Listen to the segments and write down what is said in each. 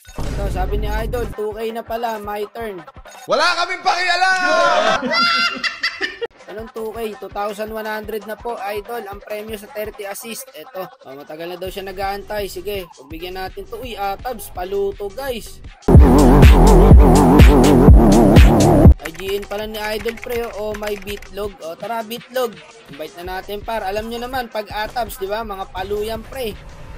Ito, sabi ni Idol, 2K na pala, my turn. Wala kaming pakialam! Anong 2K? 2,100 na po, Idol. Ang premyo sa 30 assist. Ito, matagal na daw siya nag-aantay. Sige, pagbigyan natin to. Uy, Atabs, paluto guys. IGN pala ni Idol pre. O may bitlog. O tara, bitlog. Invite na natin par. Alam nyo naman, pag Atabs, di ba? Mga paluyan pre.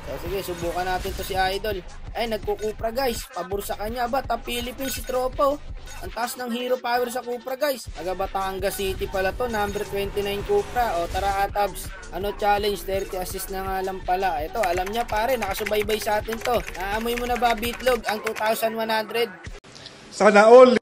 So sige, subukan natin to si Idol. Ay, nagkukupra guys. Pabor sa kanya ba? Top Philippines si Tropa oh. Ang taas ng hero power sa Cupra guys. Taga Batangas City pala to. Number 29 Cupra. O tara Atabs. Ano challenge? 30 assist na nga lang pala. Ito, alam niya pare. Nakasubaybay sa atin to. Naamoy mo na ba bitlog? Ang 2,100. Sana all!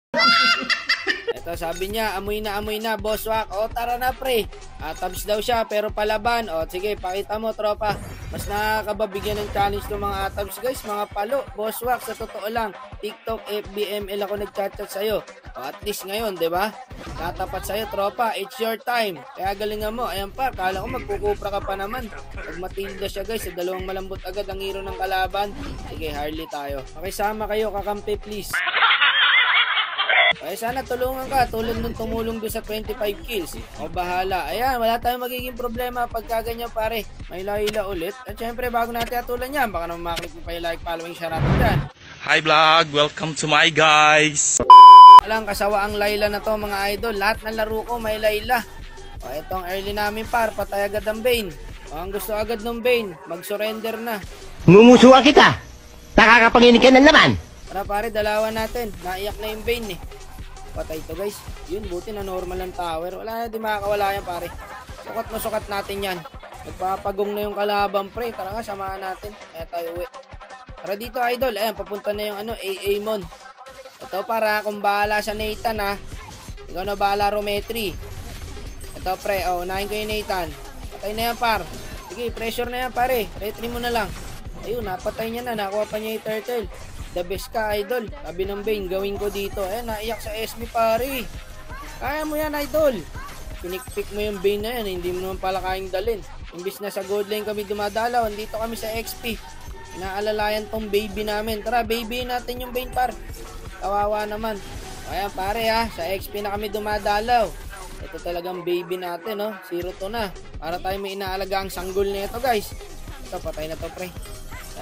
Ito sabi niya, amoy na boss wak. O tara na pre. Atabs daw siya pero palaban. O sige, pakita mo tropa. Mas nakakababigyan ng challenge ng mga Atabs guys. Mga palo, boss wak. Sa totoo lang, TikTok, FBML ako nag-chat-chat sa'yo. O at least ngayon, di ba? Tatapat sa'yo tropa. It's your time. Kaya galingan mo. Ayan pa, kala ko magkukupra ka pa naman. Pag Matilda siya guys, sa dalawang malambot agad ang hero ng kalaban. Sige, Harley tayo. Pakisama kayo, kakampi please. Ay sana tulungan ka tulad nung tumulong doon sa 25 kills. O bahala. Ayan, wala tayong magiging problema pagka ganyan pare. May Layla ulit. At syempre bago natin atulan yan, baka naman maklik mo pa yung like, following, share natin dyan. Hi vlog, welcome to my guys. Alang kasawa ang Layla na to mga idol. Lahat ng laro ko may Layla. O itong early namin par, patay agad ang Bane. O ang gusto agad ng Bane, mag-surrender na. Mumusuwa kita. Nakakapanginig ka na naman. Para pare, dalawa natin. Naiyak na yung Bane eh. Patay to guys. Yun, buti na normal ng tower. Wala na di makakawala yan pare. Sukat na sukat natin yan. Nagpapagong na yung kalaban pre. Tara nga, samahan natin. Kaya tayo uwi. Tara dito idol. Ayan, papunta na yung AA Mon. Ito para kung bahala sa Nathan ha. Ikaw na bahala Rometri. Ito pre, unahin ko yung Nathan. Patay na yan par. Sige, pressure na yan pare. Retry mo na lang. Ayun, napatay niya na. Nakuha pa niya yung turtle. The best ka idol. Sabi ng Bane, gawin ko dito. Ayan, naiyak sa SB pare. Kaya mo yan idol. Pinikpik mo yung Bane na yan. Hindi mo naman pala kayang dalin. Imbis na sa gold lane kami dumadalaw, dito kami sa XP. Inaalalayan tong baby namin. Tara, baby natin yung Bane par. Kawawa naman. Ayan pare ha, sa XP na kami dumadalaw. Ito talagang baby natin no. 0-2 na. Para tayo may inaalagang sanggol na ito guys. Ito, patay na to pre.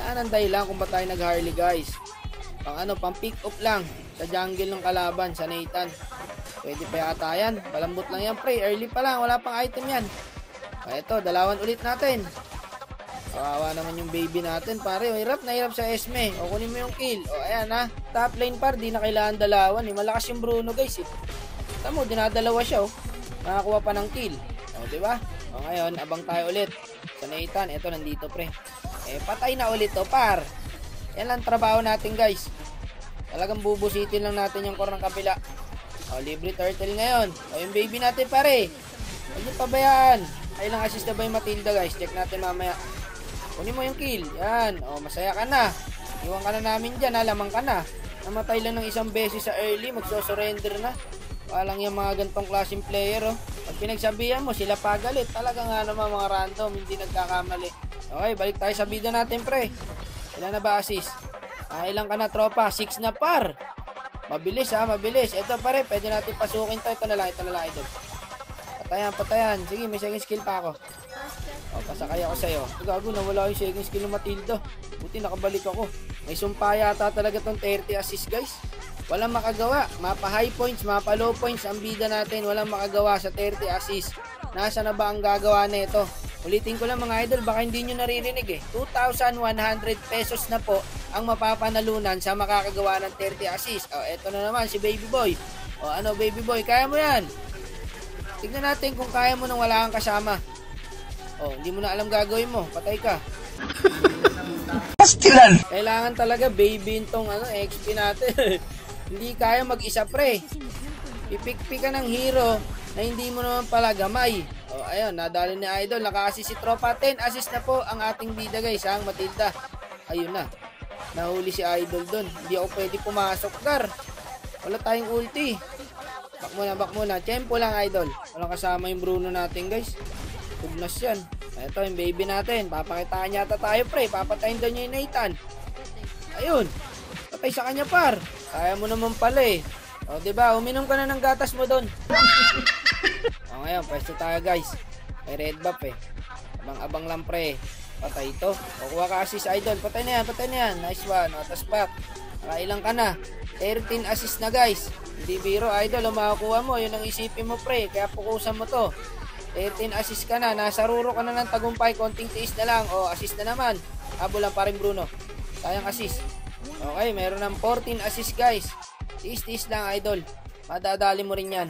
Yan ang dahilan kung ba tayo nag-Harley guys. Pang pick up lang sa jungle ng kalaban, sa Nathan. Pwede pa yata yan. Palambot lang yan pre. Early pa lang, wala pang item yan. Ito, dalawan ulit natin. Kawawa naman yung baby natin pare. Hirap na hirap sa Esme. O kunin mo yung kill. O ayan ha. Top lane par, di na kailangan dalawan. Malakas yung Bruno guys eh. Tamo, dinadalawa siya oh. Nakakuha pa ng kill. O diba? O ngayon, abang tayo ulit sa Nathan. Ito, nandito pre. Patay na ulit to par. Yan lang trabaho natin guys. Talagang bubusitin lang natin yung core ng kabila. O, libre turtle ngayon. O, yung baby natin pare. Huwag niyo pabayaan. Ay lang assist na ba yung Matilda guys. Check natin mamaya. Kunin mo yung kill. Yan. O, masaya ka na. Iwan ka na namin dyan. Lamang ka na. Namatay lang ng isang beses sa early. Magso-surrender na. Walang yung mga gantong klaseng player. O. Pag pinagsabihan mo, sila pagalit. Talaga nga naman mga random. Hindi nagkakamali. Okay, balik tayo sa bida natin pre. Ilan na ba assist? Ilang ka na tropa? 6 na par. Mabilis ha, mabilis. Ito pare, pwede natin pasukin to. Ito na lang idol. Patayan. Sige, may second skill pa ako. O, pasakay ako sa'yo. Gago, nawala yung second skill ng Matilda. Buti nakabalik ako. May sumpa yata talaga tong 30 assist guys. Walang makagawa. Mapa high points, mapa low points. Ang bida natin, walang makagawa sa 30 assist. Nasa na ba ang gagawa nito? Ulitin ko lang mga idol, baka hindi nyo naririnig eh. 2,100 pesos na po ang mapapanalunan sa makakagawa ng 30 assist. O, eto na naman si Baby Boy. O, ano Baby Boy, kaya mo yan? Tignan natin kung kaya mo nang wala kang kasama. O, hindi mo na alam gagawin mo. Patay ka. Kailangan talaga baby itong XP natin. Hindi kaya mag-isa pre. Pipik-pik ka ng hero na hindi mo naman pala gamay. O, ayun, nadali ni Idol. Naka-assist si Tropa. 10 assist na po ang ating bida guys, ang Matilda. Ayun na. Nahuli si Idol doon. Hindi ako pwede pumasok, Gar. Wala tayong ulti. Back muna. Tempo lang, Idol. Walang kasama yung Bruno natin, guys. Tugnas yan. Ito yung baby natin. Papakitaan yata tayo, pre. Papatayin daw niya yung Nathan. Ayun. patay sa kanya, par. Kaya mo naman pala eh. O, diba? Uminom ka na ng gatas mo doon. O, ngayon, pwesto tayo, guys. May red buff eh. Abang-abang lang, pre. Patay ito. O, kuha ka assist, idol. Patay na yan, patay na yan. Nice one. O, tas back. Nakailang ka na. 13 assist na, guys. Hindi biro, idol. O, makakuha mo. Yun ang isipin mo, pre. Kaya pukusan mo to. 13 assist ka na. Nasa ruro ka na ng tagumpay. Konting tiis na lang. O, assist na naman. Abo lang pa rin, Bruno. Sayang assist. Okay, meron ng 14 assist, guys. Tiis-tiis lang, idol. Madadali mo rin yan.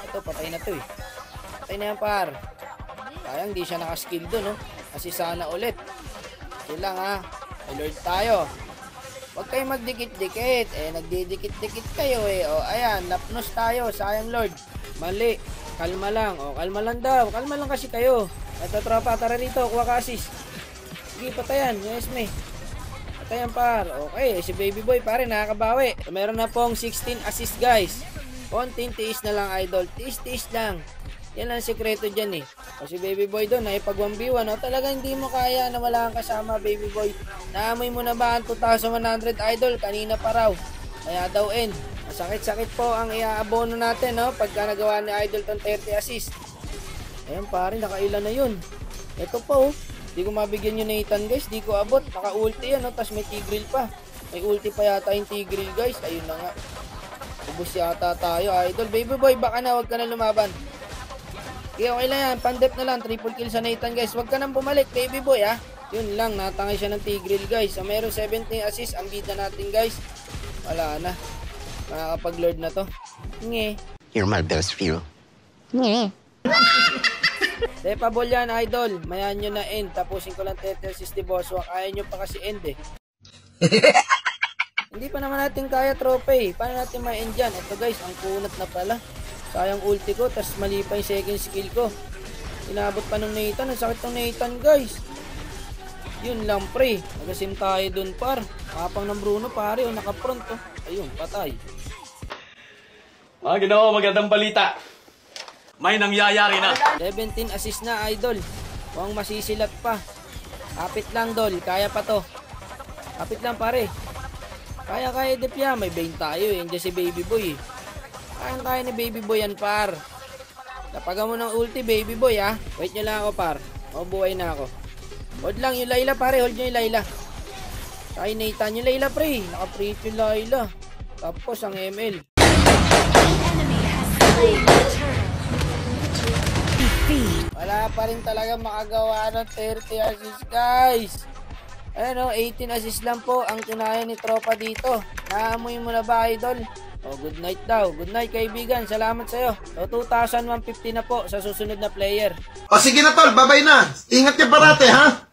Ito, patay na to eh. Patay na yan, par. Sayang, di siya nakaskill dun, no? Kasi sana ulit. Sige lang, ha. May Lord tayo. Huwag kayo magdikit-dikit. Eh, nagdidikit-dikit kayo, eh. O, ayan, napnos tayo. Sayang, Lord. Mali. Kalma lang. O, kalma lang daw. Kalma lang kasi kayo. Ito, tropa. Tara rito. Kuha ka assist. Sige, patayan. Yes, me. Patayan, par. Okay, si Baby Boy, pare, nakakabawi. So, meron na pong 16 assist, guys. Konting tiis na lang, idol. Tiis-tiis lang. Yan lang sekreto dyan, eh. O, si Baby Boy doon, ay pag 1v1, o, talaga hindi mo kaya na wala kang kasama, Baby Boy. Naamoy mo na ba ang 2,100, idol? Kanina pa raw. Kaya daw end. Masakit-sakit po ang iaabono natin, no? Pagka nagawa ni idol tong 30 assist. Ayan, pare, nakailan na yun. Ito po, oh. Di ko mabigyan yung Nathan, guys. Di ko abot. Naka-ulti yan, no? Tapos may Tigreal pa. May ulti pa yata yung Tigreal, guys. Ayun na nga. Ubus yata tayo, idol. Baby Boy, baka na. Huwag ka na lumaban. Okay, okay lang yan. Pandep na lang. Triple kill sa Nathan, guys. Huwag ka nang bumalik, Baby Boy, ha? Yun lang. Natangay siya ng Tigreal, guys. So, meron 17 assist. Ang bida natin, guys. Wala na. Makakapag-lord na to. Nge. You're my best hero. Nge. Depable yan, idol. Mayan nyo na end. Tapusin ko lang 30 assist ni Bosswak. Ayaw nyo pa kasi end, eh. Hindi pa naman natin kaya trophy. Paano natin ma-end dyan? Ito, guys. Ang kunat na pala. Sayang ulti ko. Tapos mali pa yung second skill ko. Inabot pa ng Nathan. Ang sakit ng Nathan, guys. Yun lang, pre. Nagasim tayo dun, par. Kapang ng Bruno, pare. O, naka-front, oh. Ayun, patay. Ginawa, magandang balita. May nangyayari na. 17 assist na, idol. Huwag masisilat pa. Kapit lang, dol. Kaya pa to. Kapit lang, pare. Kaya Depya. May Bane tayo, eh. Hindi si Baby Boy, eh. Kaya ni Baby Boy yan, par. Tapagan mo ng ulti, Baby Boy, ha. Wait nyo lang ako, par. Mabuhay na ako. Hold lang yung Layla, pare. Hold nyo yung Layla. Kaya Nathan yung Layla, pre. Naka-preach yung Layla. Tapos ang ML. Wala pa rin talaga makagawa ng 30 assist, guys. Ayan, 18 assist lang po ang kinaya ni tropa dito. Naamoy mo na ba, idol? O, good night daw. Good night, kaibigan. Salamat sa'yo. So, 2,150 na po sa susunod na player. O sige na tol, babay na. Ingat ka parate ha.